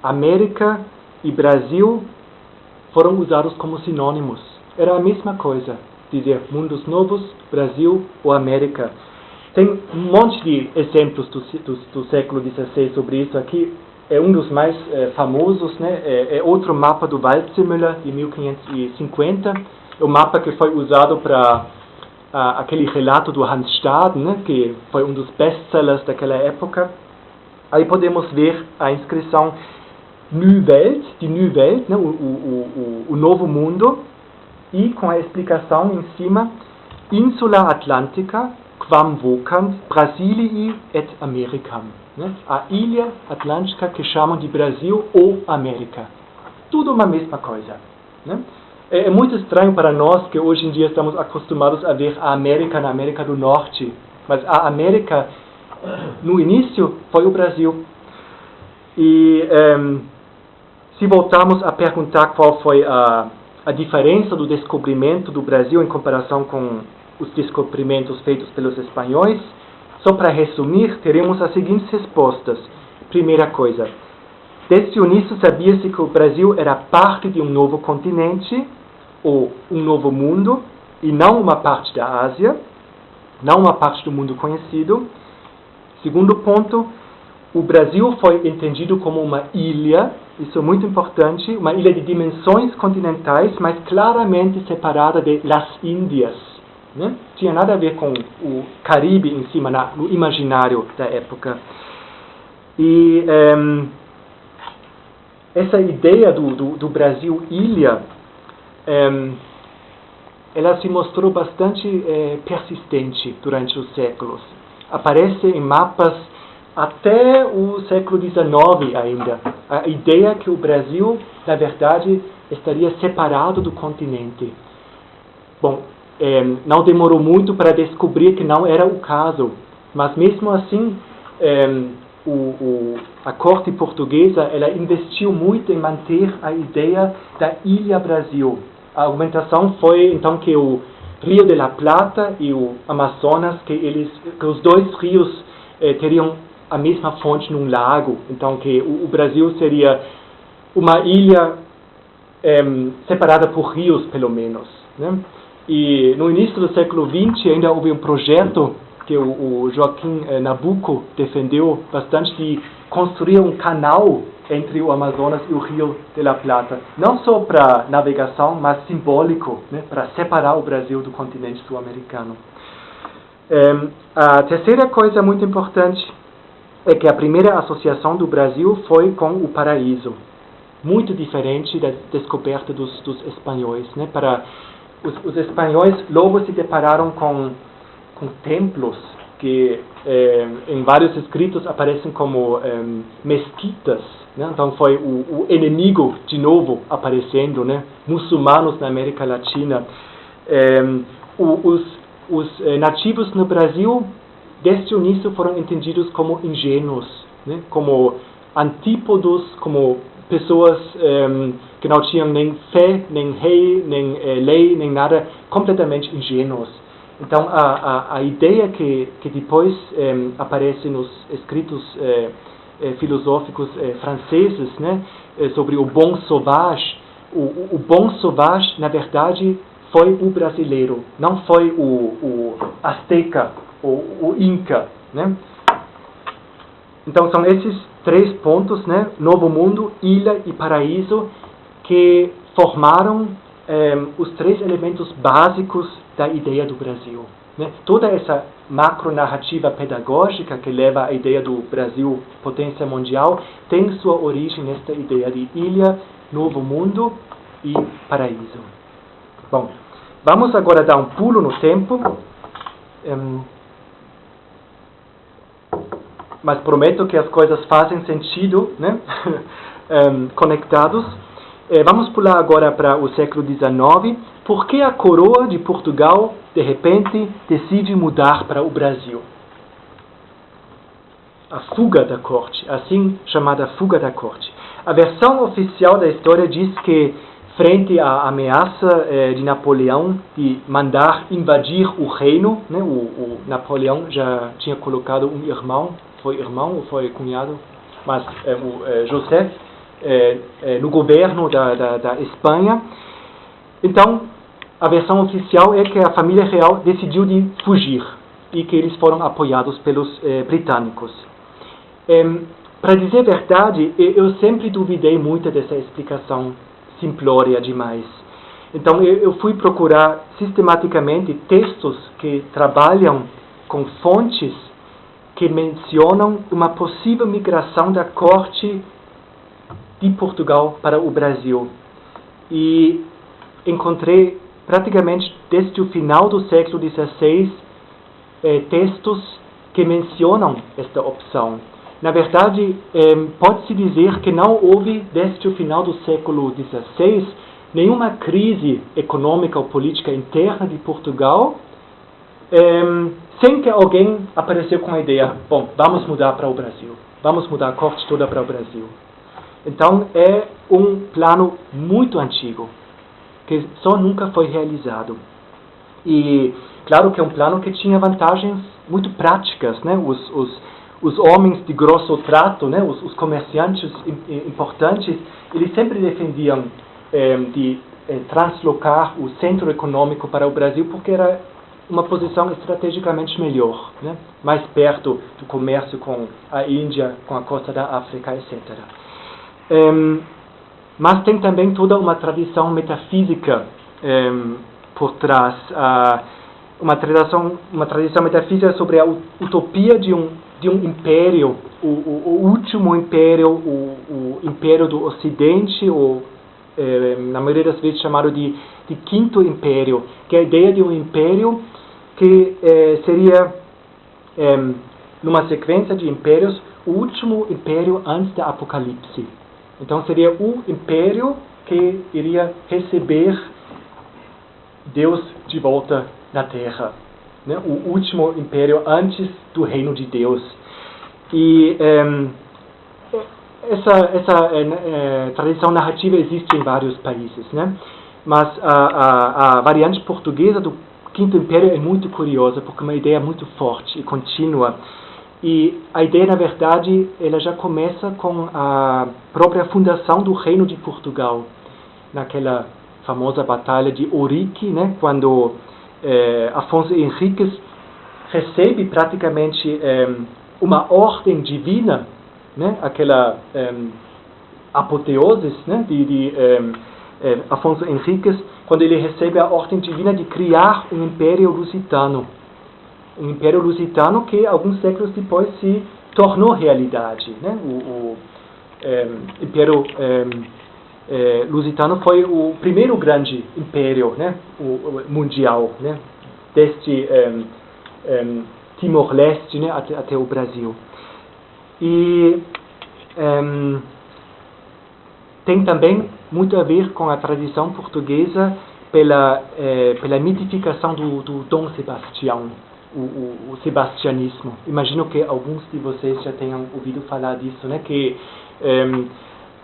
América e Brasil, foram usados como sinônimos. Era a mesma coisa, dizer Mundos Novos, Brasil ou América. Tem um monte de exemplos do século XVI sobre isso. Aqui é um dos mais famosos, né? É outro mapa do Waldseemüller, de 1550. É o mapa que foi usado para aquele relato do Hans Staden, né? Que foi um dos best-sellers daquela época. Aí podemos ver a inscrição Neue Welt, die Neue Welt, né? O Novo Mundo, e com a explicação em cima, Insula Atlantica, quam vocant, Brasilii et Americam. Né? A ilha atlântica que chamam de Brasil ou América. Tudo uma mesma coisa. Né? É muito estranho para nós que hoje em dia estamos acostumados a ver a América na América do Norte. Mas a América, no início, foi o Brasil. E se voltarmos a perguntar qual foi a diferença do descobrimento do Brasil em comparação com os descobrimentos feitos pelos espanhóis, só para resumir, teremos as seguintes respostas. Primeira coisa, desde o início sabia-se que o Brasil era parte de um novo continente, ou um novo mundo, e não uma parte da Ásia, não uma parte do mundo conhecido. Segundo ponto, o Brasil foi entendido como uma ilha, isso é muito importante, uma ilha de dimensões continentais, mas claramente separada de Las Índias. Né? Tinha nada a ver com o Caribe em cima, no imaginário da época. E essa ideia do Brasil ilha, ela se mostrou bastante persistente durante os séculos. Aparece em mapas até o século XIX ainda. A ideia que o Brasil, na verdade, estaria separado do continente. Bom, não demorou muito para descobrir que não era o caso, mas mesmo assim a corte portuguesa ela investiu muito em manter a ideia da Ilha Brasil. A argumentação foi então que o Rio de la Plata e o Amazonas, que os dois rios teriam a mesma fonte num lago, então que o Brasil seria uma ilha separada por rios, pelo menos. Né? E no início do século XX ainda houve um projeto que o Joaquim Nabuco defendeu bastante de construir um canal entre o Amazonas e o Rio de la Plata, não só para navegação, mas simbólico, né, para separar o Brasil do continente sul-americano. A terceira coisa muito importante é que a primeira associação do Brasil foi com o paraíso, muito diferente da descoberta dos espanhóis. Né? Para os espanhóis logo se depararam com templos que em vários escritos aparecem como mesquitas. Né? Então foi o inimigo de novo aparecendo, né? Muçulmanos na América Latina. Os nativos no Brasil, desde o início, foram entendidos como ingênuos, né? Como antípodos, como pessoas que não tinham nem fé, nem rei, nem lei, nem nada, completamente ingênuos. Então, a ideia que depois aparece nos escritos filosóficos franceses, né, sobre o bon sauvage, o bon sauvage, na verdade, foi o brasileiro, não foi o azteca ou o inca. Né? Então, são esses três pontos, né, Novo Mundo, Ilha e Paraíso, que formaram os três elementos básicos da ideia do Brasil. Né? Toda essa macronarrativa pedagógica que leva à ideia do Brasil potência mundial tem sua origem nesta ideia de ilha, novo mundo e paraíso. Bom, vamos agora dar um pulo no tempo, mas prometo que as coisas fazem sentido, né? Conectados. Vamos pular agora para o século XIX. Por que a coroa de Portugal, de repente, decide mudar para o Brasil? A fuga da corte, assim chamada fuga da corte. A versão oficial da história diz que, frente à ameaça de Napoleão de mandar invadir o reino, né, o Napoleão já tinha colocado um irmão, foi irmão ou foi cunhado, mas o José, no governo da Espanha. Então, a versão oficial é que a família real decidiu de fugir e que eles foram apoiados pelos britânicos. para dizer a verdade, eu sempre duvidei muito dessa explicação simplória demais. Então eu fui procurar sistematicamente textos que trabalham com fontes que mencionam uma possível migração da corte de Portugal para o Brasil. E encontrei praticamente desde o final do século XVI textos que mencionam esta opção. Na verdade, pode-se dizer que não houve, desde o final do século XVI, nenhuma crise econômica ou política interna de Portugal, sem que alguém apareceu com a ideia, bom, vamos mudar para o Brasil, vamos mudar a corte toda para o Brasil. Então, é um plano muito antigo, que só nunca foi realizado. E, claro que é um plano que tinha vantagens muito práticas, né? Os homens de grosso trato, né? Os comerciantes importantes, eles sempre defendiam de translocar o centro econômico para o Brasil, porque era uma posição estrategicamente melhor, né? Mais perto do comércio com a Índia, com a costa da África, etc. Mas tem também toda uma tradição metafísica por trás, uma tradição metafísica sobre a utopia de um império, o último império, o império do Ocidente, ou na maioria das vezes chamado de quinto império, que é a ideia de um império que seria, numa sequência de impérios, o último império antes da Apocalipse. Então seria o império que iria receber Deus de volta na Terra, né? O último império antes do reino de Deus. E essa tradição narrativa existe em vários países, né? Mas a variante portuguesa do Quinto Império é muito curiosa, porque é uma ideia muito forte e contínua. E a ideia, na verdade, ela já começa com a própria fundação do Reino de Portugal, naquela famosa batalha de Ourique, né? Quando Afonso Henriques recebe praticamente uma ordem divina, né? Aquela apoteose, né? de Afonso Henriques, quando ele recebe a ordem divina de criar um império lusitano. Um império lusitano que alguns séculos depois se tornou realidade, né? O império lusitano foi o primeiro grande império, né? Mundial, né? Desde Timor-Leste, né? até o Brasil. E tem também muito a ver com a tradição portuguesa pela mitificação do Dom Sebastião, o sebastianismo. Imagino que alguns de vocês já tenham ouvido falar disso, né? Que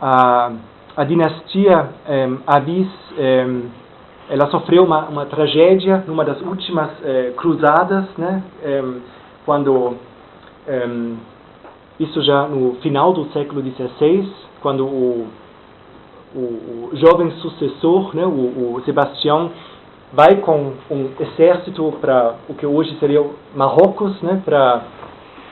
a dinastia Avis, ela sofreu uma tragédia numa das últimas cruzadas, né? Quando isso já no final do século XVI, quando o jovem sucessor, né, o Sebastião, vai com um exército para o que hoje seria o Marrocos, né, para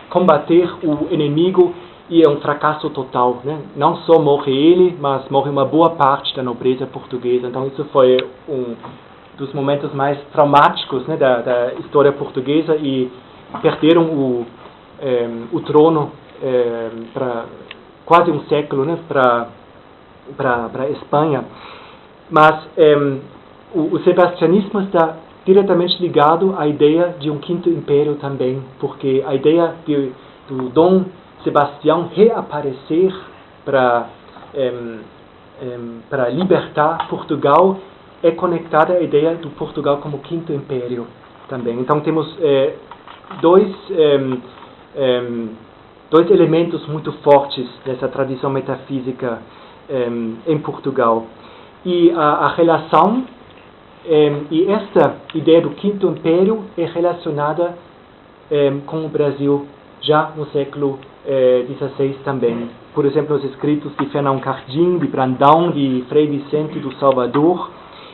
combater o inimigo, e é um fracasso total, né? Não só morre ele, mas morre uma boa parte da nobreza portuguesa. Então isso foi um dos momentos mais traumáticos, né, da história portuguesa, e perderam o trono para quase um século, né, para a Espanha. Mas o sebastianismo está diretamente ligado à ideia de um quinto império também, porque a ideia do Dom Sebastião reaparecer para libertar Portugal é conectada à ideia do Portugal como quinto império também. Então temos dois elementos muito fortes dessa tradição metafísica em Portugal. E a relação, e esta ideia do quinto império é relacionada com o Brasil já no século XVI também. Por exemplo, os escritos de Fernão Cardim, de Brandão, de Frei Vicente do Salvador.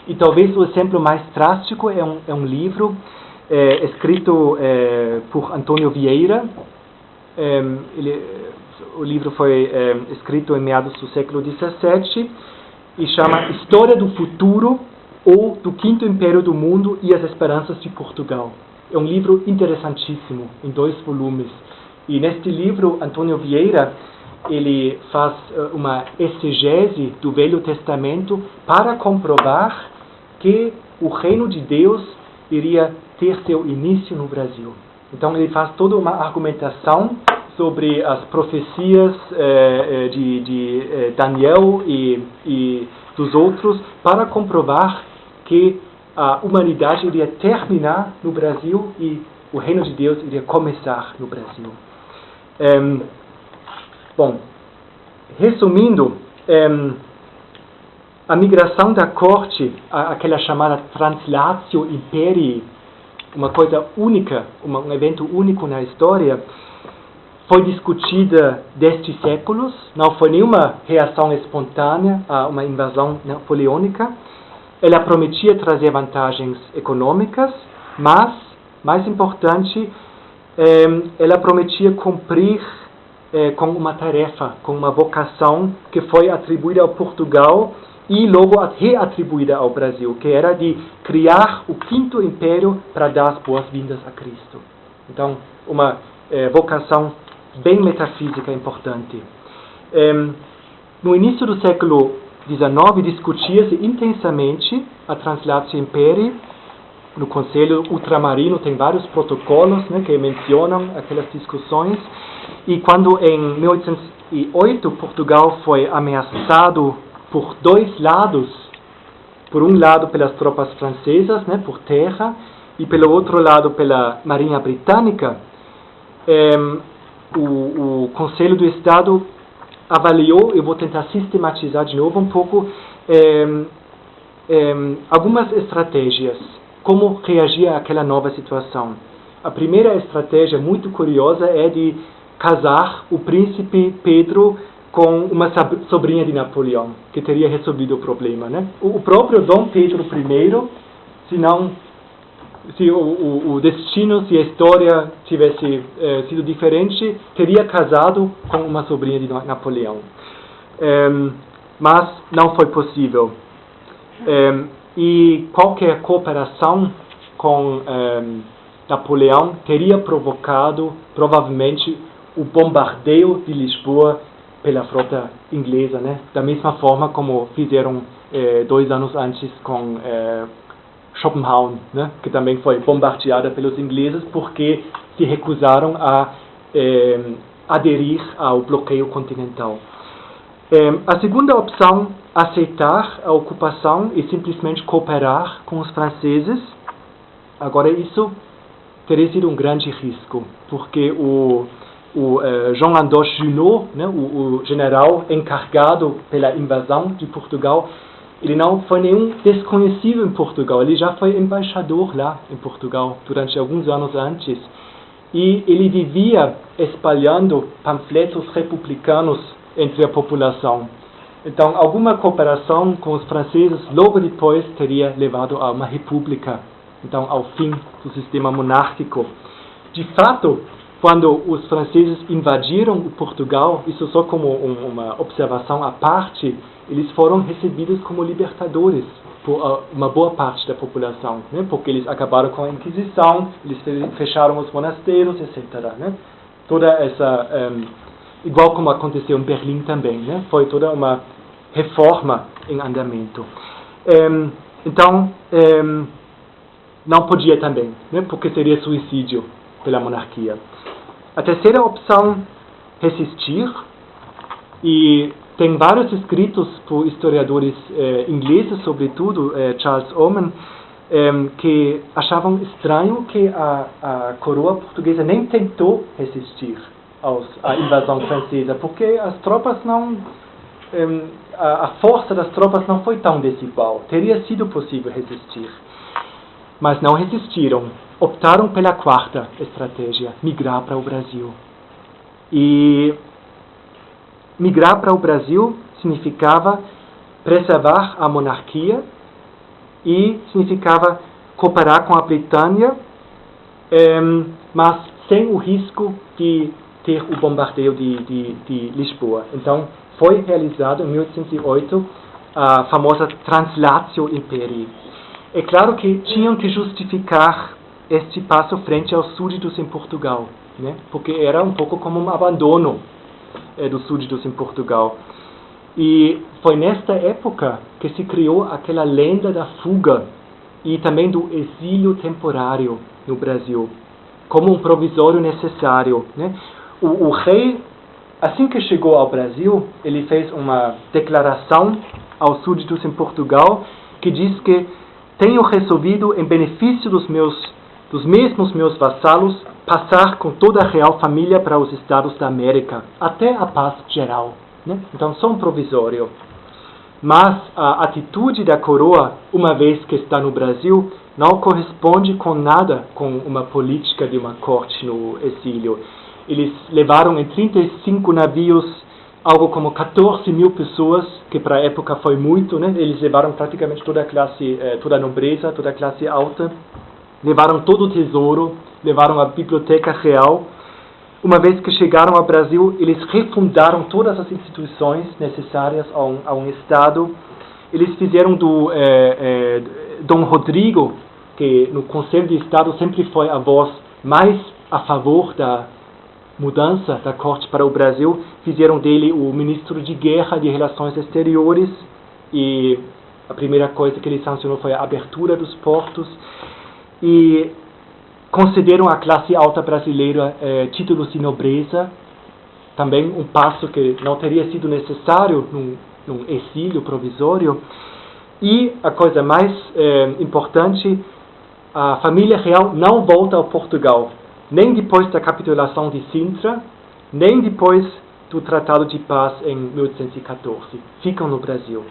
E talvez o exemplo mais drástico é um livro escrito por Antônio Vieira, o livro foi escrito em meados do século XVII e chama História do Futuro ou do Quinto Império do Mundo e as Esperanças de Portugal. É um livro interessantíssimo, em 2 volumes. E neste livro, Antônio Vieira, ele faz uma exegese do Velho Testamento para comprovar que o reino de Deus iria ter seu início no Brasil. Então ele faz toda uma argumentação sobre as profecias de Daniel e dos outros para comprovar que a humanidade iria terminar no Brasil e o reino de Deus iria começar no Brasil. Bom, resumindo, a migração da corte, aquela chamada Translatio Imperii, uma coisa única, um evento único na história, foi discutida desde séculos, não foi nenhuma reação espontânea a uma invasão napoleônica. Ela prometia trazer vantagens econômicas, mas, mais importante, ela prometia cumprir com uma tarefa, com uma vocação que foi atribuída a Portugal e logo reatribuída ao Brasil, que era de criar o Quinto Império para dar as boas-vindas a Cristo. Então, uma vocação bem metafísica importante. No início do século XIX, discutia-se intensamente a Translatio Imperii. No Conselho Ultramarino tem vários protocolos, né, que mencionam aquelas discussões. E quando em 1808 Portugal foi ameaçado por 2 lados, por um lado pelas tropas francesas, né, por terra, e pelo outro lado pela Marinha Britânica, o Conselho do Estado avaliou, eu vou tentar sistematizar de novo um pouco, algumas estratégias, como reagir àquela nova situação. A primeira estratégia muito curiosa é de casar o príncipe Pedro com uma sobrinha de Napoleão, que teria resolvido o problema, né? O próprio Dom Pedro I, se o destino, se a história tivesse sido diferente, teria casado com uma sobrinha de Napoleão. Mas não foi possível. E qualquer cooperação com Napoleão teria provocado, provavelmente, o bombardeio de Lisboa pela frota inglesa, né? Da mesma forma como fizeram 2 anos antes com Schopenhauer, né? Que também foi bombardeada pelos ingleses porque se recusaram a aderir ao bloqueio continental. A segunda opção, aceitar a ocupação e simplesmente cooperar com os franceses. Agora, isso teria sido um grande risco, porque o Jean Andoche Junot, né, o general encarregado pela invasão de Portugal, ele não foi nenhum desconhecido em Portugal, ele já foi embaixador lá em Portugal durante alguns anos antes, e ele vivia espalhando panfletos republicanos entre a população. Então, alguma cooperação com os franceses logo depois teria levado a uma república, então ao fim do sistema monárquico. De fato, quando os franceses invadiram o Portugal, isso só como uma observação à parte, eles foram recebidos como libertadores por uma boa parte da população, né? Porque eles acabaram com a Inquisição, eles fecharam os monastérios, etc. Né? Toda essa, igual como aconteceu em Berlim também, né? Foi toda uma reforma em andamento. Então, não podia também, né? Porque seria suicídio pela monarquia. A terceira opção, resistir, e tem vários escritos por historiadores ingleses, sobretudo Charles Oman, que achavam estranho que a coroa portuguesa nem tentou resistir à invasão francesa, porque as tropas não, a força das tropas não foi tão desigual, teria sido possível resistir. Mas não resistiram, optaram pela quarta estratégia, migrar para o Brasil. E migrar para o Brasil significava preservar a monarquia e significava cooperar com a Britânia, mas sem o risco de ter o bombardeio de Lisboa. Então, foi realizado em 1808 a famosa Translatio Imperii. É claro que tinham que justificar este passo frente aos súditos em Portugal, né? Porque era um pouco como um abandono dos súditos em Portugal. E foi nesta época que se criou aquela lenda da fuga e também do exílio temporário no Brasil, como um provisório necessário, né? O rei, assim que chegou ao Brasil, ele fez uma declaração aos súditos em Portugal que diz que tenho resolvido, em benefício dos mesmos meus vassalos, passar com toda a real família para os estados da América, até a paz geral, né? Então, só um provisório. Mas a atitude da coroa, uma vez que está no Brasil, não corresponde com nada com uma política de uma corte no exílio. Eles levaram em 35 navios algo como 14 mil pessoas, que para a época foi muito, né? Eles levaram praticamente toda a classe, toda a nobreza, toda a classe alta, levaram todo o tesouro, levaram a biblioteca real. Uma vez que chegaram ao Brasil, eles refundaram todas as instituições necessárias a um Estado. Eles fizeram do Dom Rodrigo, que no Conselho de Estado sempre foi a voz mais a favor da mudança da corte para o Brasil, fizeram dele o ministro de Guerra de Relações Exteriores, e a primeira coisa que ele sancionou foi a abertura dos portos, e concederam à classe alta brasileira títulos de nobreza, também um passo que não teria sido necessário num exílio provisório. E a coisa mais importante, a família real não volta a Portugal, nem depois da capitulação de Sintra, nem depois do Tratado de Paz em 1814. Ficam no Brasil.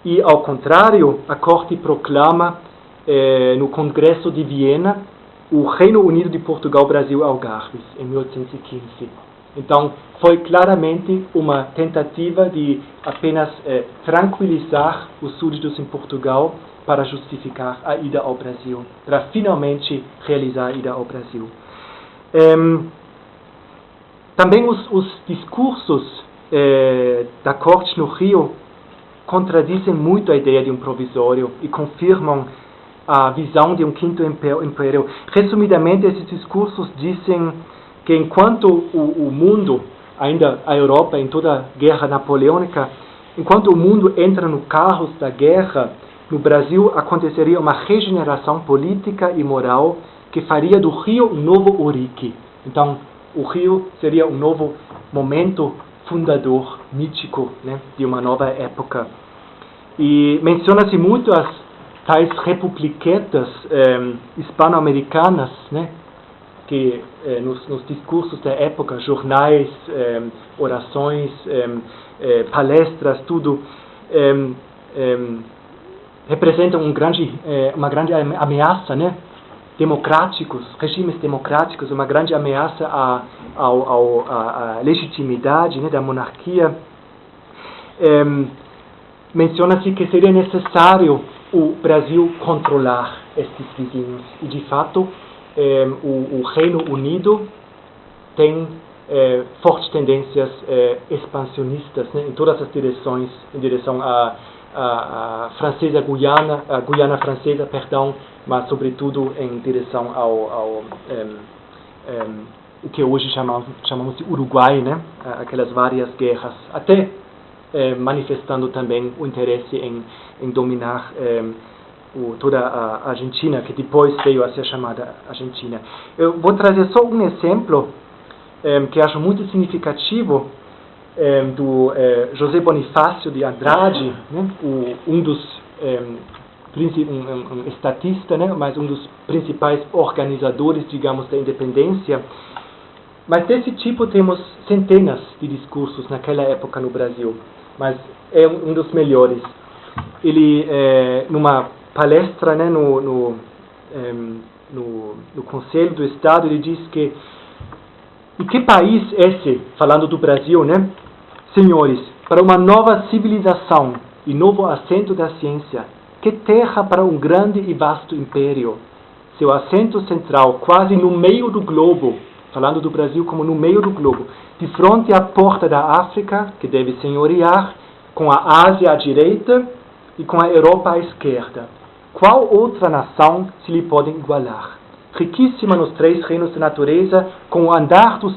E, ao contrário, a corte proclama no Congresso de Viena o Reino Unido de Portugal, Brasil e Algarves, em 1815. Então, foi claramente uma tentativa de apenas tranquilizar os súditos em Portugal para justificar a ida ao Brasil, para finalmente realizar a ida ao Brasil. Também os discursos da corte no Rio contradizem muito a ideia de um provisório e confirmam a visão de um quinto império. Resumidamente, esses discursos dizem que enquanto o mundo, ainda a Europa em toda a guerra napoleônica, enquanto o mundo entra no carros da guerra, no Brasil aconteceria uma regeneração política e moral que faria do Rio um novo Ourique. Então, o Rio seria um novo momento fundador, mítico, né, de uma nova época. E menciona-se muito as tais republiquetas hispano-americanas, né, que nos discursos da época, jornais, orações, palestras, tudo, representam uma grande ameaça, né, regimes democráticos, uma grande ameaça à legitimidade, né, da monarquia. Menciona-se que seria necessário o Brasil controlar estes vizinhos. E, de fato, o Reino Unido tem fortes tendências expansionistas, né, em todas as direções, em direção à francesa Guiana, a Guiana francesa, perdão, mas sobretudo em direção ao o que hoje chamamos de Uruguai, né, aquelas várias guerras, até manifestando também o interesse em dominar toda a Argentina, que depois veio a ser chamada Argentina. Eu vou trazer só um exemplo que acho muito significativo, do José Bonifácio de Andrade, né, um estatista, né, mas um dos principais organizadores, digamos, da independência. Mas desse tipo temos centenas de discursos naquela época no Brasil, mas é um dos melhores. Ele, numa palestra, né, no Conselho do Estado, ele diz que e que país esse, falando do Brasil, né? Senhores, para uma nova civilização e novo assento da ciência, que terra para um grande e vasto império, seu assento central quase no meio do globo, falando do Brasil como no meio do globo, de frente à porta da África, que deve senhorear, com a Ásia à direita e com a Europa à esquerda. Qual outra nação se lhe pode igualar? Riquíssima nos 3 reinos da natureza, com o andar dos